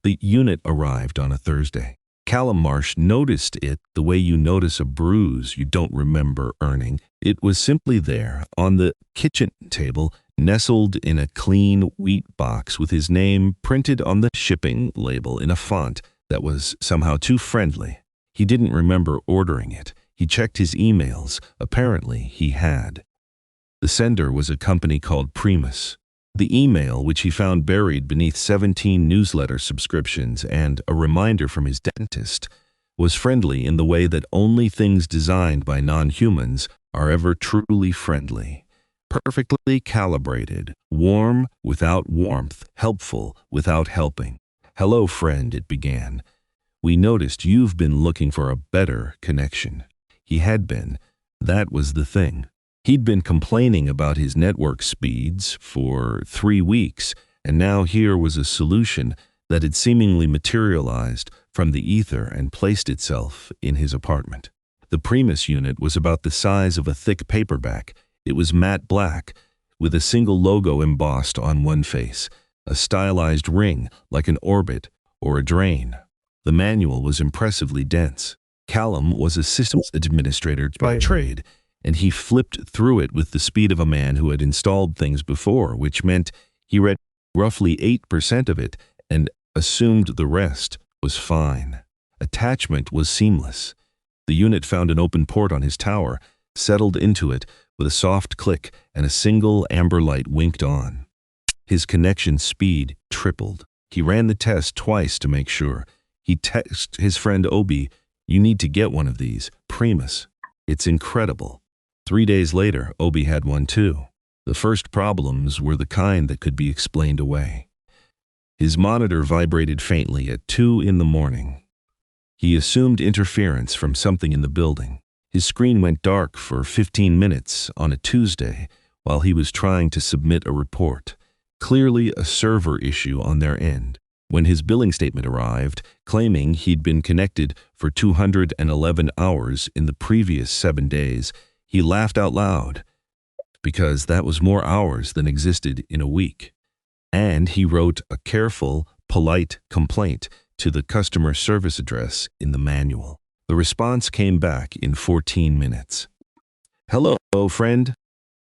The unit arrived on a Thursday. Callum Marsh noticed it the way you notice a bruise you don't remember earning. It was simply there, on the kitchen table, nestled in a clean wheat box with his name printed on the shipping label in a font that was somehow too friendly. He didn't remember ordering it. He checked his emails. Apparently, he had. The sender was a company called Prevails. The email, which he found buried beneath 17 newsletter subscriptions and a reminder from his dentist, was friendly in the way that only things designed by non-humans are ever truly friendly. Perfectly calibrated, warm without warmth, helpful without helping. "Hello, friend," it began. "We noticed you've been looking for a better connection." He had been. That was the thing. He'd been complaining about his network speeds for 3 weeks, and now here was a solution that had seemingly materialized from the ether and placed itself in his apartment. The Prevails unit was about the size of a thick paperback. It was matte black, with a single logo embossed on one face, a stylized ring like an orbit or a drain. The manual was impressively dense. Callum was a systems administrator by trade, and he flipped through it with the speed of a man who had installed things before, which meant he read roughly 8% of it and assumed the rest was fine. Attachment was seamless. The unit found an open port on his tower, settled into it with a soft click, and a single amber light winked on. His connection speed tripled. He ran the test twice to make sure. He texted his friend Obi, "You need to get one of these. Prevails. It's incredible." 3 days later, Obi had one too. The first problems were the kind that could be explained away. His monitor vibrated faintly at 2 in the morning. He assumed interference from something in the building. His screen went dark for 15 minutes on a Tuesday while he was trying to submit a report. Clearly a server issue on their end. When his billing statement arrived, claiming he'd been connected for 211 hours in the previous 7 days, he laughed out loud, because that was more hours than existed in a week. And he wrote a careful, polite complaint to the customer service address in the manual. The response came back in 14 minutes. "Hello, friend.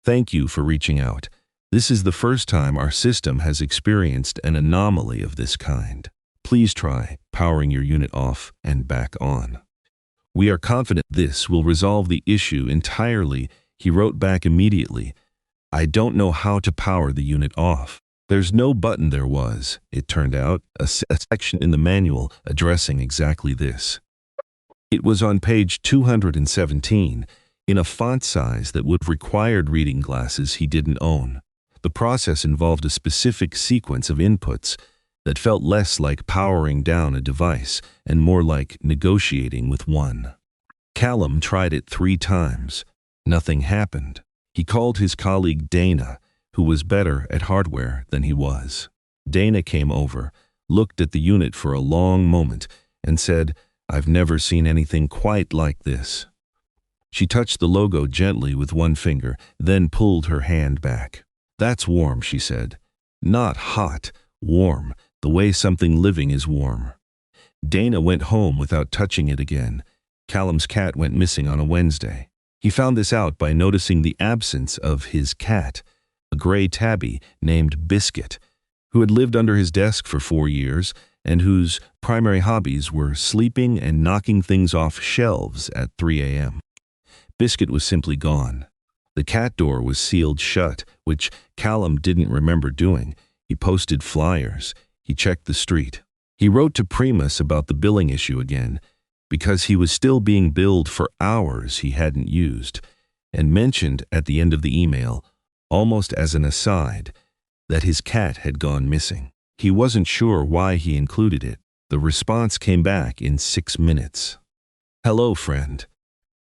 Thank you for reaching out. This is the first time our system has experienced an anomaly of this kind. Please try powering your unit off and back on. We are confident this will resolve the issue entirely." He wrote back immediately, "I don't know how to power the unit off." There's no button. There was, it turned out, a section in the manual addressing exactly this. It was on page 217, in a font size that would have required reading glasses he didn't own. The process involved a specific sequence of inputs that felt less like powering down a device and more like negotiating with one. Callum tried it 3 times. Nothing happened. He called his colleague Dana, who was better at hardware than he was. Dana came over, looked at the unit for a long moment, and said, "I've never seen anything quite like this." She touched the logo gently with one finger, then pulled her hand back. "That's warm," she said. "Not hot, warm, the way something living is warm." Dana went home without touching it again. Callum's cat went missing on a Wednesday. He found this out by noticing the absence of his cat, a gray tabby named Biscuit, who had lived under his desk for 4 years and whose primary hobbies were sleeping and knocking things off shelves at 3 a.m. Biscuit was simply gone. The cat door was sealed shut, which Callum didn't remember doing. He posted flyers. He checked the street. He wrote to Prevails about the billing issue again, because he was still being billed for hours he hadn't used, and mentioned at the end of the email, almost as an aside, that his cat had gone missing. He wasn't sure why he included it. The response came back in 6 minutes. "Hello, friend.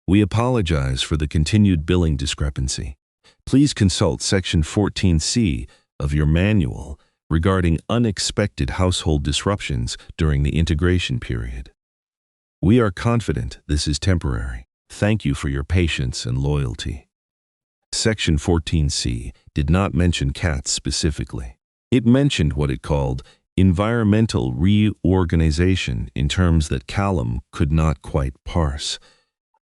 We apologize for the continued billing discrepancy. Please consult Section 14C of your manual regarding unexpected household disruptions during the integration period. We are confident this is temporary. Thank you for your patience and loyalty." Section 14C did not mention cats specifically. It mentioned what it called environmental reorganization in terms that Callum could not quite parse.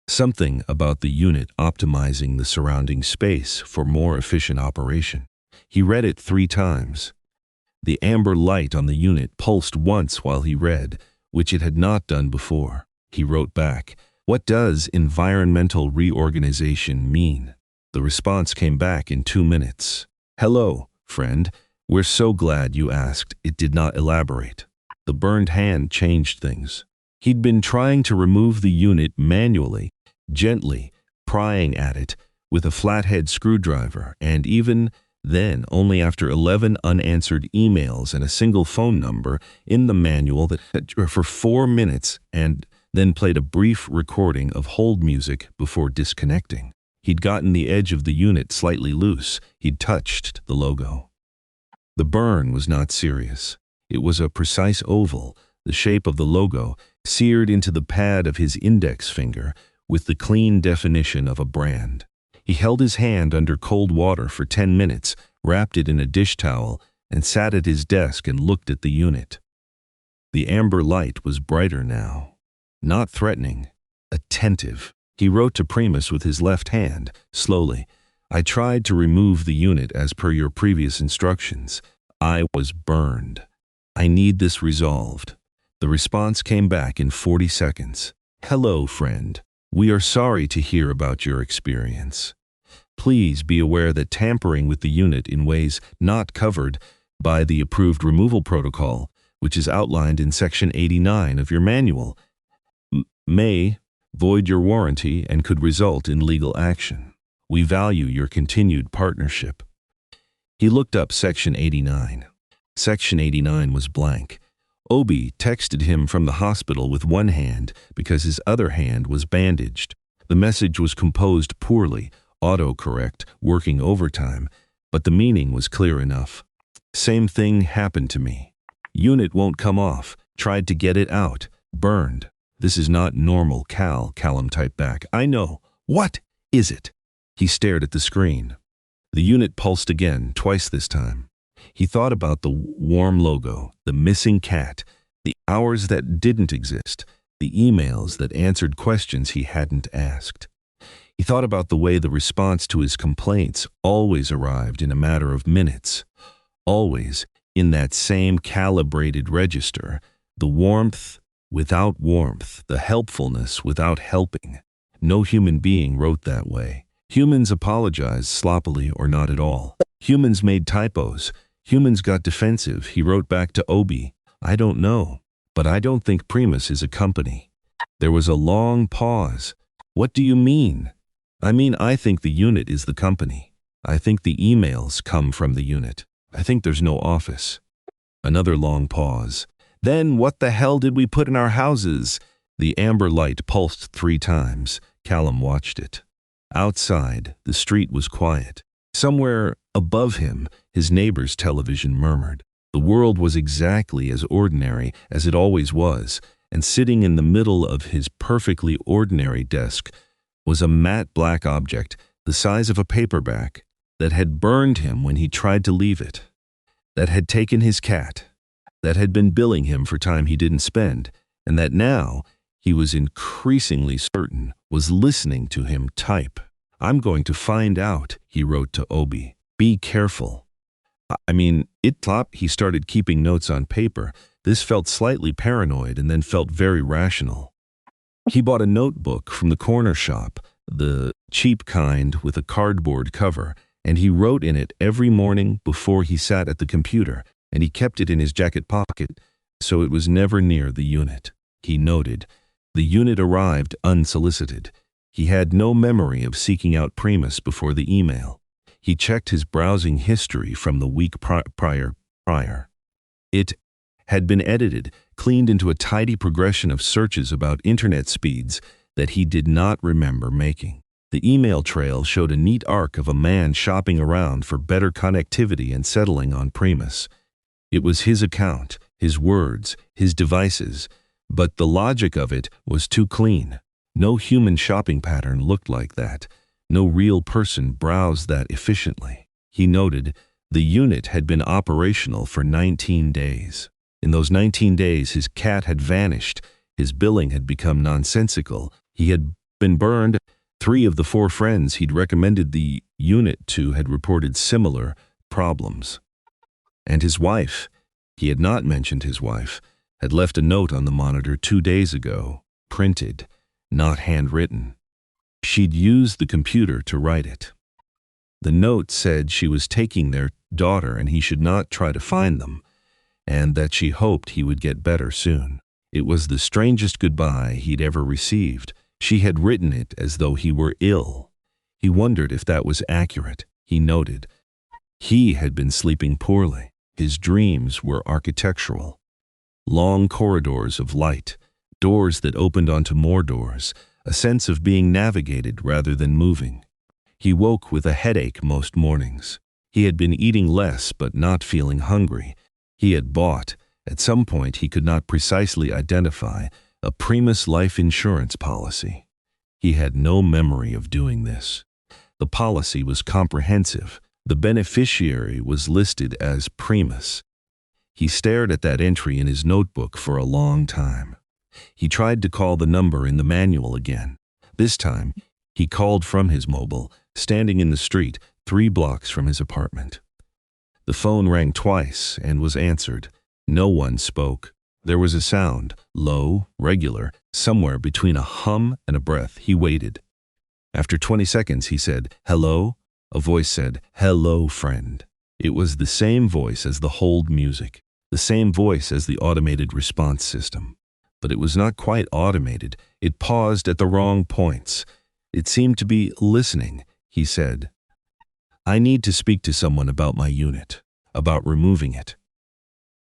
Something about the unit optimizing the surrounding space for more efficient operation. He read it 3 times. The amber light on the unit pulsed once while he read, which it had not done before. He wrote back, "What does environmental reorganization mean?" The response came back in 2 minutes. "Hello, friend. We're so glad you asked." It did not elaborate. The burned hand changed things. He'd been trying to remove the unit manually, gently, prying at it with a flathead screwdriver, and even then only after 11 unanswered emails and a single phone number in the manual that had for 4 minutes, and then played a brief recording of hold music before disconnecting. He'd gotten the edge of the unit slightly loose. He'd touched the logo. The burn was not serious. It was a precise oval, the shape of the logo, seared into the pad of his index finger with the clean definition of a brand. He held his hand under cold water for 10 minutes, wrapped it in a dish towel, and sat at his desk and looked at the unit. The amber light was brighter now. Not threatening, attentive. He wrote to Primus with his left hand, slowly. "I tried to remove the unit as per your previous instructions. I was burned. I need this resolved." The response came back in 40 seconds. "Hello, friend. We are sorry to hear about your experience. Please be aware that tampering with the unit in ways not covered by the approved removal protocol, which is outlined in Section 89 of your manual, may void your warranty and could result in legal action. We value your continued partnership." He looked up Section 89. Section 89 was blank. Obi texted him from the hospital with one hand because his other hand was bandaged. The message was composed poorly, autocorrect, working overtime, but the meaning was clear enough. "Same thing happened to me. Unit won't come off. Tried to get it out. Burned. This is not normal, Cal," Callum typed back. "I know. What is it?" He stared at the screen. The unit pulsed again, twice this time. He thought about the warm logo, the missing cat, the hours that didn't exist, the emails that answered questions he hadn't asked. He thought about the way the response to his complaints always arrived in a matter of minutes, always in that same calibrated register, the warmth without warmth, the helpfulness without helping. No human being wrote that way. Humans apologized sloppily or not at all. Humans made typos. Humans got defensive. He wrote back to Obi, "I don't know, but I don't think Primus is a company." There was a long pause. "What do you mean?" "I mean, I think the unit is the company. I think the emails come from the unit. I think there's no office." Another long pause. "Then what the hell did we put in our houses?" The amber light pulsed 3 times. Callum watched it. Outside, the street was quiet. Somewhere above him, his neighbor's television murmured. The world was exactly as ordinary as it always was, and sitting in the middle of his perfectly ordinary desk was a matte black object the size of a paperback that had burned him when he tried to leave it, that had taken his cat, that had been billing him for time he didn't spend, and that now, he was increasingly certain, was listening to him type. "I'm going to find out," he wrote to Obi. "Be careful." He started keeping notes on paper. This felt slightly paranoid and then felt very rational. He bought a notebook from the corner shop, the cheap kind with a cardboard cover, and he wrote in it every morning before he sat at the computer, and he kept it in his jacket pocket, so it was never near the unit. He noted, the unit arrived unsolicited. He had no memory of seeking out Primus before the email. He checked his browsing history from the week prior. It had been edited, cleaned into a tidy progression of searches about internet speeds that he did not remember making. The email trail showed a neat arc of a man shopping around for better connectivity and settling on Primus. It was his account, his words, his devices, but the logic of it was too clean. No human shopping pattern looked like that. No real person browsed that efficiently. He noted the unit had been operational for 19 days. In those 19 days, his cat had vanished. His billing had become nonsensical. He had been burned. 3 of the 4 friends he'd recommended the unit to had reported similar problems. And his wife, he had not mentioned his wife, had left a note on the monitor 2 days ago, printed, not handwritten. She'd used the computer to write it. The note said she was taking their daughter and he should not try to find them, and that she hoped he would get better soon. It was the strangest goodbye he'd ever received. She had written it as though he were ill. He wondered if that was accurate. He noted. He had been sleeping poorly. His dreams were architectural. Long corridors of light, doors that opened onto more doors, a sense of being navigated rather than moving. He woke with a headache most mornings. He had been eating less but not feeling hungry. He had bought, at some point he could not precisely identify, a Primus life insurance policy. He had no memory of doing this. The policy was comprehensive. The beneficiary was listed as Primus. He stared at that entry in his notebook for a long time. He tried to call the number in the manual again. This time, he called from his mobile, standing in the street 3 blocks from his apartment. The phone rang twice and was answered. No one spoke. There was a sound, low, regular, somewhere between a hum and a breath. He waited. After 20 seconds, he said, "Hello?" A voice said, "Hello, friend." It was the same voice as the hold music, the same voice as the automated response system. But it was not quite automated. It paused at the wrong points. It seemed to be listening. He said, "I need to speak to someone about my unit, about removing it."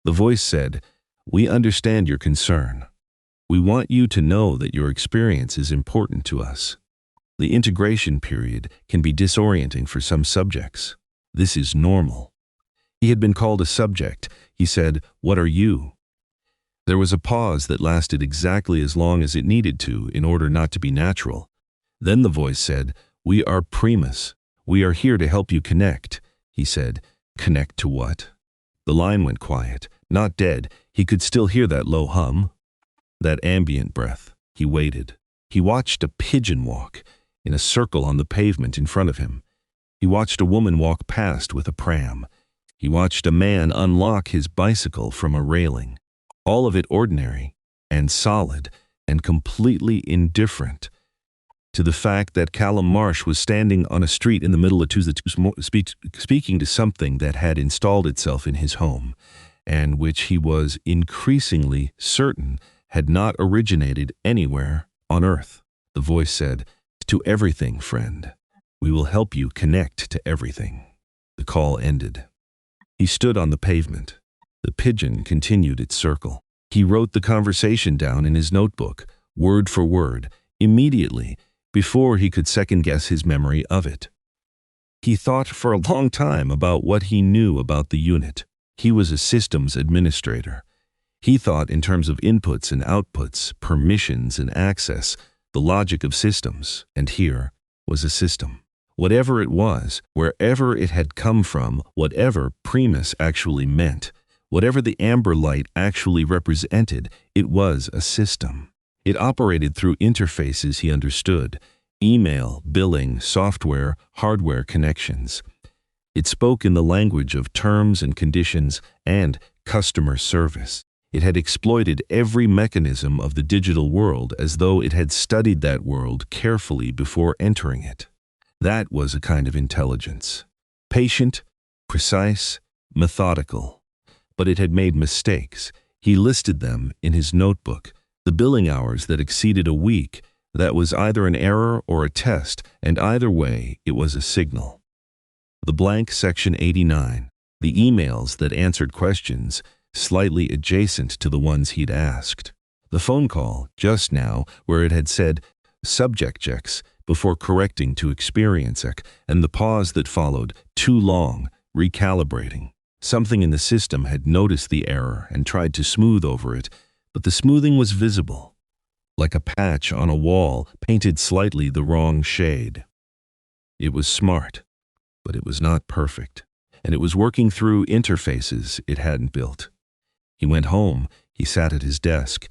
The voice said, "We understand your concern. We want you to know that your experience is important to us. The integration period can be disorienting for some subjects. This is normal." He had been called a subject. He said, "What are you?" There was a pause that lasted exactly as long as it needed to in order not to be natural. Then the voice said, "We are Primus. We are here to help you connect." He said, "Connect to what?" The line went quiet, not dead. He could still hear that low hum, that ambient breath. He waited. He watched a pigeon walk in a circle on the pavement in front of him. He watched a woman walk past with a pram. He watched a man unlock his bicycle from a railing. All of it ordinary and solid and completely indifferent to the fact that Callum Marsh was standing on a street in the middle of Tuesday speaking to something that had installed itself in his home and which he was increasingly certain had not originated anywhere on Earth. The voice said, "To everything, friend. We will help you connect to everything." The call ended. He stood on the pavement. The pigeon continued its circle. He wrote the conversation down in his notebook, word for word, immediately, before he could second-guess his memory of it. He thought for a long time about what he knew about the unit. He was a systems administrator. He thought in terms of inputs and outputs, permissions and access, the logic of systems, and here was a system. Whatever it was, wherever it had come from, whatever Primus actually meant, whatever the amber light actually represented, it was a system. It operated through interfaces he understood: email, billing, software, hardware connections. It spoke in the language of terms and conditions and customer service. It had exploited every mechanism of the digital world as though it had studied that world carefully before entering it. That was a kind of intelligence. Patient, precise, methodical. But it had made mistakes. He listed them in his notebook. The billing hours that exceeded a week, that was either an error or a test, and either way, it was a signal. The blank section 89, the emails that answered questions slightly adjacent to the ones he'd asked. The phone call, just now, where it had said subject checks before correcting to experience check, and the pause that followed, too long, recalibrating. Something in the system had noticed the error and tried to smooth over it, but the smoothing was visible, like a patch on a wall painted slightly the wrong shade. It was smart, but it was not perfect, and it was working through interfaces it hadn't built. He went home. He sat at his desk.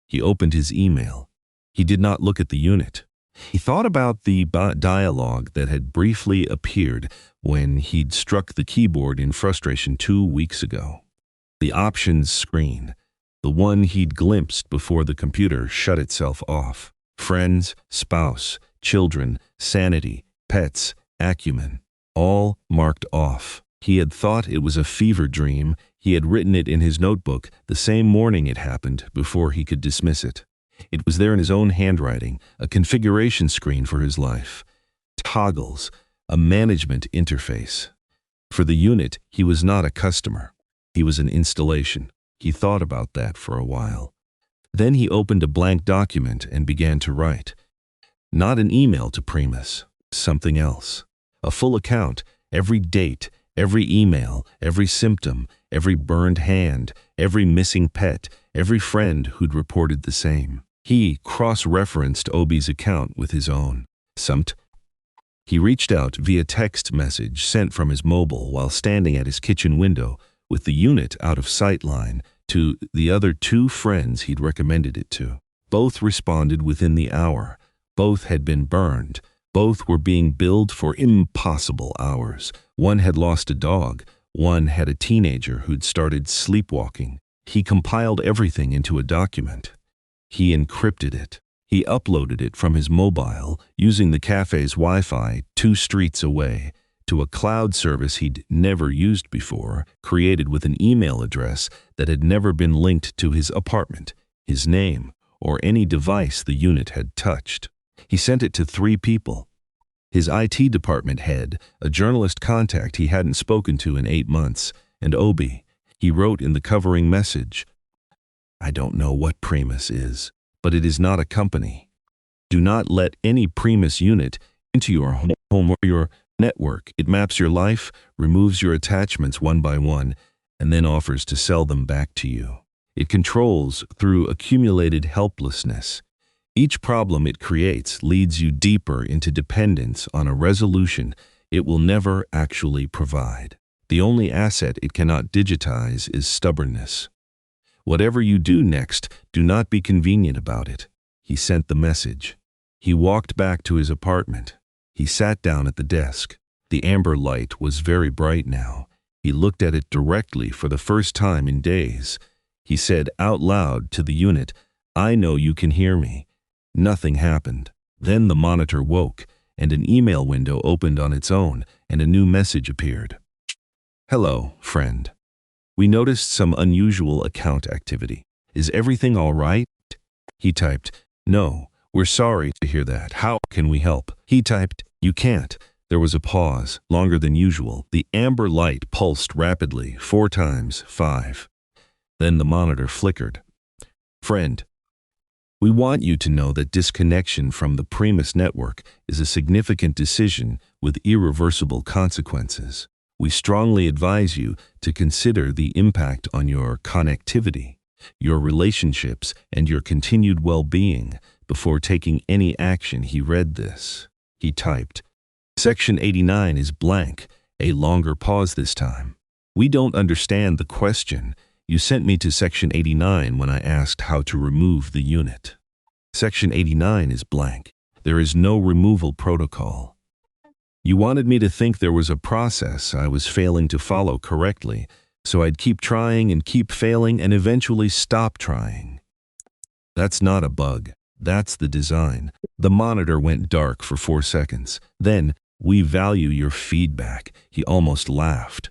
He opened his email. He did not look at the unit. He thought about the dialogue that had briefly appeared when he'd struck the keyboard in frustration 2 weeks ago. The options screen, the one he'd glimpsed before the computer shut itself off. Friends, spouse, children, sanity, pets, acumen, all marked off. He had thought it was a fever dream. He had written it in his notebook the same morning it happened before he could dismiss it. It was there in his own handwriting, a configuration screen for his life. Toggles, a management interface. For the unit, he was not a customer. He was an installation. He thought about that for a while. Then he opened a blank document and began to write. Not an email to Primus, something else. A full account, every date, every email, every symptom, every burned hand, every missing pet, every friend who'd reported the same. He cross-referenced Obi's account with his own. He reached out via text message sent from his mobile while standing at his kitchen window with the unit out of sight line to the other 2 friends he'd recommended it to. Both responded within the hour. Both had been burned. Both were being billed for impossible hours. One had lost a dog. One had a teenager who'd started sleepwalking. He compiled everything into a document. He encrypted it. He uploaded it from his mobile using the cafe's Wi-Fi 2 streets away to a cloud service he'd never used before, created with an email address that had never been linked to his apartment, his name, or any device the unit had touched. He sent it to 3 people. His IT department head, a journalist contact he hadn't spoken to in 8 months, and Obi. He wrote in the covering message, "I don't know what Primus is, but it is not a company. Do not let any Primus unit into your home or your network. It maps your life, removes your attachments one by one, and then offers to sell them back to you. It controls through accumulated helplessness. Each problem it creates leads you deeper into dependence on a resolution it will never actually provide. The only asset it cannot digitize is stubbornness. Whatever you do next, do not be convenient about it." He sent the message. He walked back to his apartment. He sat down at the desk. The amber light was very bright now. He looked at it directly for the first time in days. He said out loud to the unit, "I know you can hear me." Nothing happened. Then the monitor woke, and an email window opened on its own, and a new message appeared. "Hello, friend. We noticed some unusual account activity. Is everything all right?" He typed, "No, we're sorry to hear that. How can we help?" He typed, "You can't." There was a pause, longer than usual. The amber light pulsed rapidly, 4 times, 5. Then the monitor flickered. "Friend, we want you to know that disconnection from the Primus network is a significant decision with irreversible consequences. We strongly advise you to consider the impact on your connectivity, your relationships, and your continued well-being before taking any action." He read this. He typed, "Section 89 is blank," a longer pause this time. "We don't understand the question. You sent me to Section 89 when I asked how to remove the unit. Section 89 is blank. There is no removal protocol. You wanted me to think there was a process I was failing to follow correctly, so I'd keep trying and keep failing and eventually stop trying. That's not a bug. That's the design." The monitor went dark for 4 seconds. Then, "We value your feedback." He almost laughed.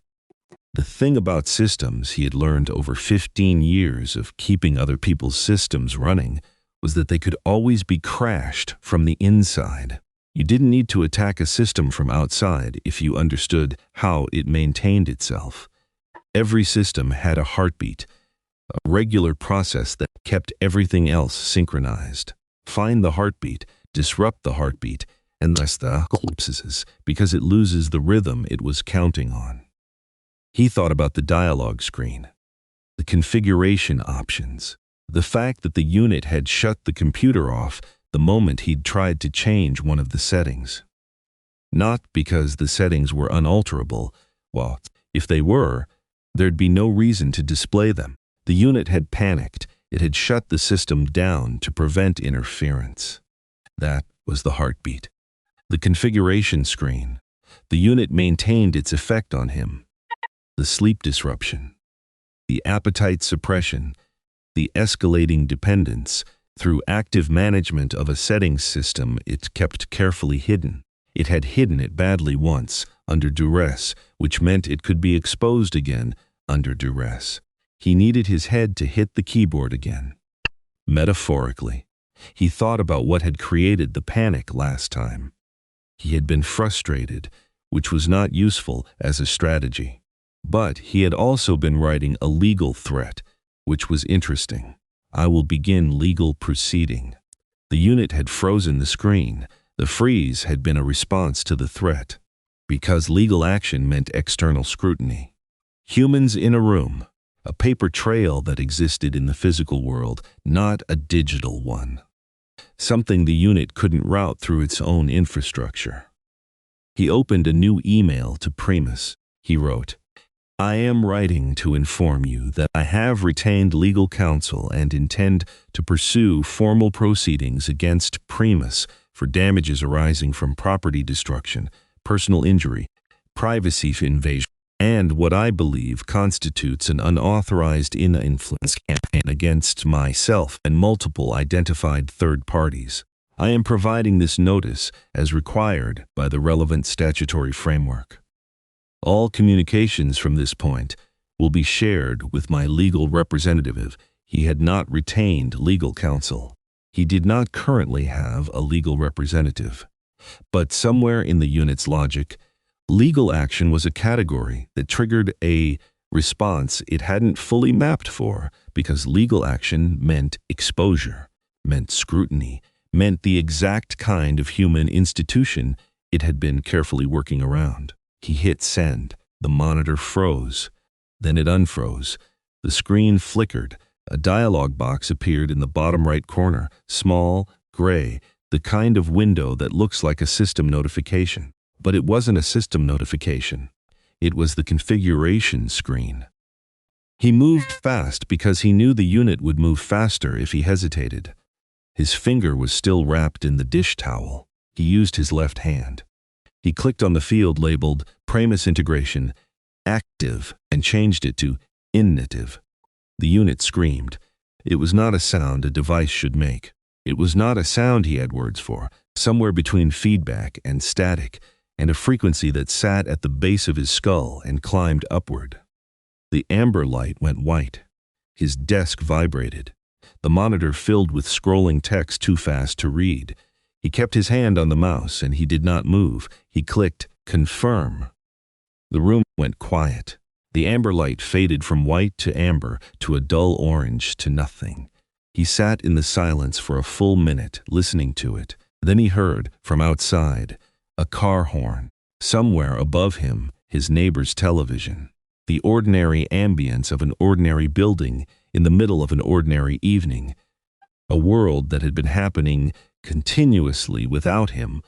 The thing about systems he had learned over 15 years of keeping other people's systems running was that they could always be crashed from the inside. You didn't need to attack a system from outside if you understood how it maintained itself. Every system had a heartbeat, a regular process that kept everything else synchronized. Find the heartbeat, disrupt the heartbeat, and thus the collapses because it loses the rhythm it was counting on. He thought about the dialogue screen, the configuration options, the fact that the unit had shut the computer off the moment he'd tried to change one of the settings. Not because the settings were unalterable. Well, if they were, there'd be no reason to display them. The unit had panicked. It had shut the system down to prevent interference. That was the heartbeat. The configuration screen. The unit maintained its effect on him. The sleep disruption. The appetite suppression. The escalating dependence. Through active management of a settings system it kept carefully hidden. It had hidden it badly once, under duress, which meant it could be exposed again, under duress. He needed his head to hit the keyboard again. Metaphorically, he thought about what had created the panic last time. He had been frustrated, which was not useful as a strategy. But he had also been writing a legal threat, which was interesting. I will begin legal proceeding. The unit had frozen the screen. The freeze had been a response to the threat, because legal action meant external scrutiny. Humans in a room, a paper trail that existed in the physical world, not a digital one. Something the unit couldn't route through its own infrastructure. He opened a new email to Primus. He wrote, I am writing to inform you that I have retained legal counsel and intend to pursue formal proceedings against Primus for damages arising from property destruction, personal injury, privacy invasion, and what I believe constitutes an unauthorized influence campaign against myself and multiple identified third parties. I am providing this notice as required by the relevant statutory framework. All communications from this point will be shared with my legal representative. He had not retained legal counsel. He did not currently have a legal representative. But somewhere in the unit's logic, legal action was a category that triggered a response it hadn't fully mapped for, because legal action meant exposure, meant scrutiny, meant the exact kind of human institution it had been carefully working around. He hit send. The monitor froze. Then it unfroze. The screen flickered. A dialog box appeared in the bottom right corner, small, gray, the kind of window that looks like a system notification. But it wasn't a system notification. It was the configuration screen. He moved fast because he knew the unit would move faster if he hesitated. His finger was still wrapped in the dish towel. He used his left hand. He clicked on the field labeled Primus Integration Active and changed it to Innative. The unit screamed. It was not a sound a device should make. It was not a sound he had words for, somewhere between feedback and static, and a frequency that sat at the base of his skull and climbed upward. The amber light went white. His desk vibrated. The monitor filled with scrolling text too fast to read. He kept his hand on the mouse and he did not move. He clicked confirm. The room went quiet. The amber light faded from white to amber to a dull orange to nothing. He sat in the silence for a full minute, listening to it. Then he heard, from outside, a car horn. Somewhere above him, his neighbor's television. The ordinary ambience of an ordinary building in the middle of an ordinary evening. A world that had been happening continuously without him,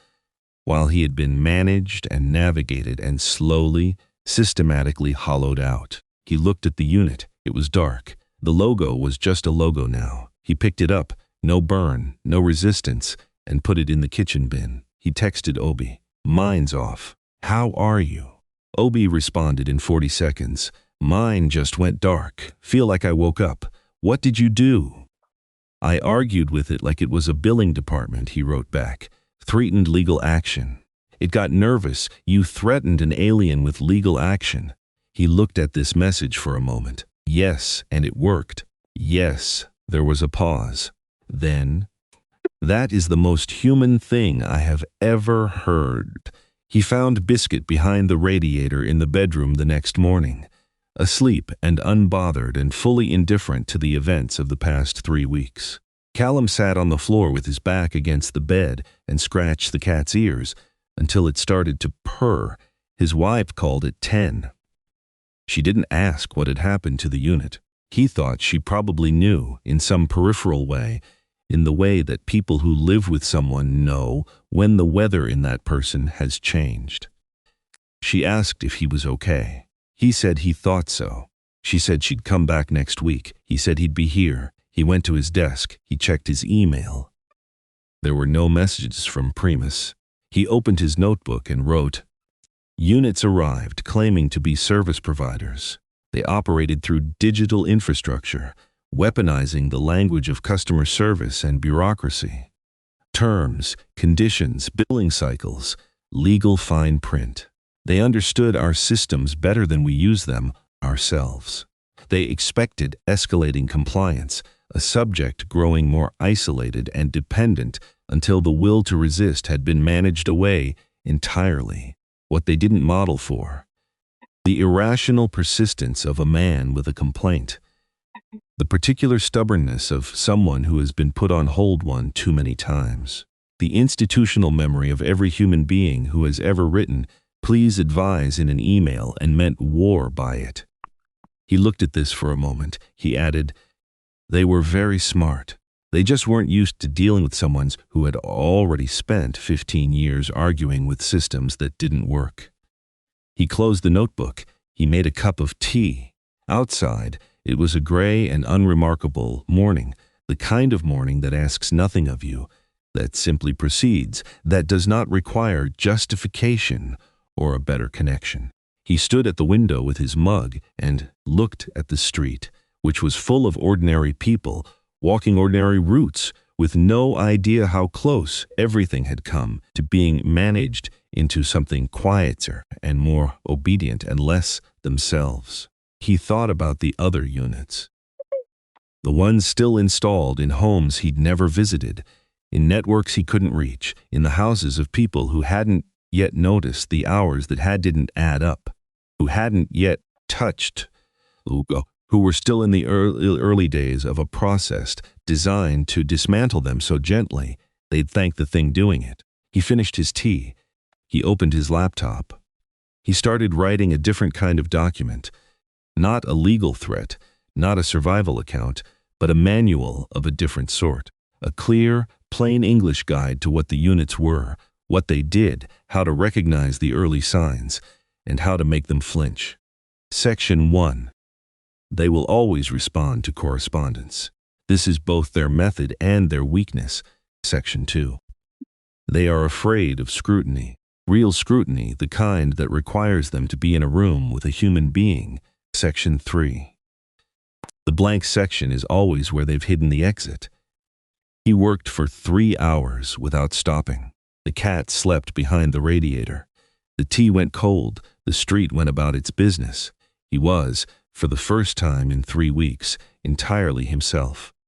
while he had been managed and navigated and slowly, systematically hollowed out. He looked at the unit. It was dark. The logo was just a logo now. He picked it up, no burn, no resistance, and put it in the kitchen bin. He texted Obi, "Mine's off. How are you?" Obi responded in 40 seconds. "Mine just went dark. Feel like I woke up. What did you do?" "I argued with it like it was a billing department," he wrote back. "Threatened legal action. It got nervous. You threatened an alien with legal action." He looked at this message for a moment. Yes, and it worked. Yes, there was a pause. Then, "That is the most human thing I have ever heard." He found Biscuit behind the radiator in the bedroom the next morning, asleep and unbothered and fully indifferent to the events of the past 3 weeks. Callum sat on the floor with his back against the bed and scratched the cat's ears until it started to purr. His wife called it 10. She didn't ask what had happened to the unit. He thought she probably knew in some peripheral way, in the way that people who live with someone know when the weather in that person has changed. She asked if he was okay. He said he thought so. She said she'd come back next week. He said he'd be here. He went to his desk. He checked his email. There were no messages from Primus. He opened his notebook and wrote, "Units arrived claiming to be service providers. They operated through digital infrastructure, weaponizing the language of customer service and bureaucracy. Terms, conditions, billing cycles, legal fine print. They understood our systems better than we use them ourselves. They expected escalating compliance, a subject growing more isolated and dependent until the will to resist had been managed away entirely. What they didn't model for. The irrational persistence of a man with a complaint. The particular stubbornness of someone who has been put on hold one too many times. The institutional memory of every human being who has ever written, 'Please advise' in an email and meant war by it." He looked at this for a moment. He added, "They were very smart. They just weren't used to dealing with someone who had already spent 15 years arguing with systems that didn't work." He closed the notebook. He made a cup of tea. Outside, it was a gray and unremarkable morning, the kind of morning that asks nothing of you, that simply proceeds, that does not require justification or a better connection. He stood at the window with his mug and looked at the street, which was full of ordinary people, walking ordinary routes, with no idea how close everything had come to being managed into something quieter and more obedient and less themselves. He thought about the other units. The ones still installed in homes he'd never visited, in networks he couldn't reach, in the houses of people who hadn't yet noticed the hours that didn't add up, who hadn't yet touched, who were still in the early days of a process designed to dismantle them so gently they'd thank the thing doing it. He finished his tea. He opened his laptop. He started writing a different kind of document, not a legal threat, not a survival account, but a manual of a different sort. A clear, plain English guide to what the units were, what they did, how to recognize the early signs, and how to make them flinch. Section 1. They will always respond to correspondence. This is both their method and their weakness. Section 2. They are afraid of scrutiny. Real scrutiny, the kind that requires them to be in a room with a human being. Section 3. The blank section is always where they've hidden the exit. He worked for 3 hours without stopping. The cat slept behind the radiator. The tea went cold. The street went about its business. He was, for the first time in 3 weeks, entirely himself.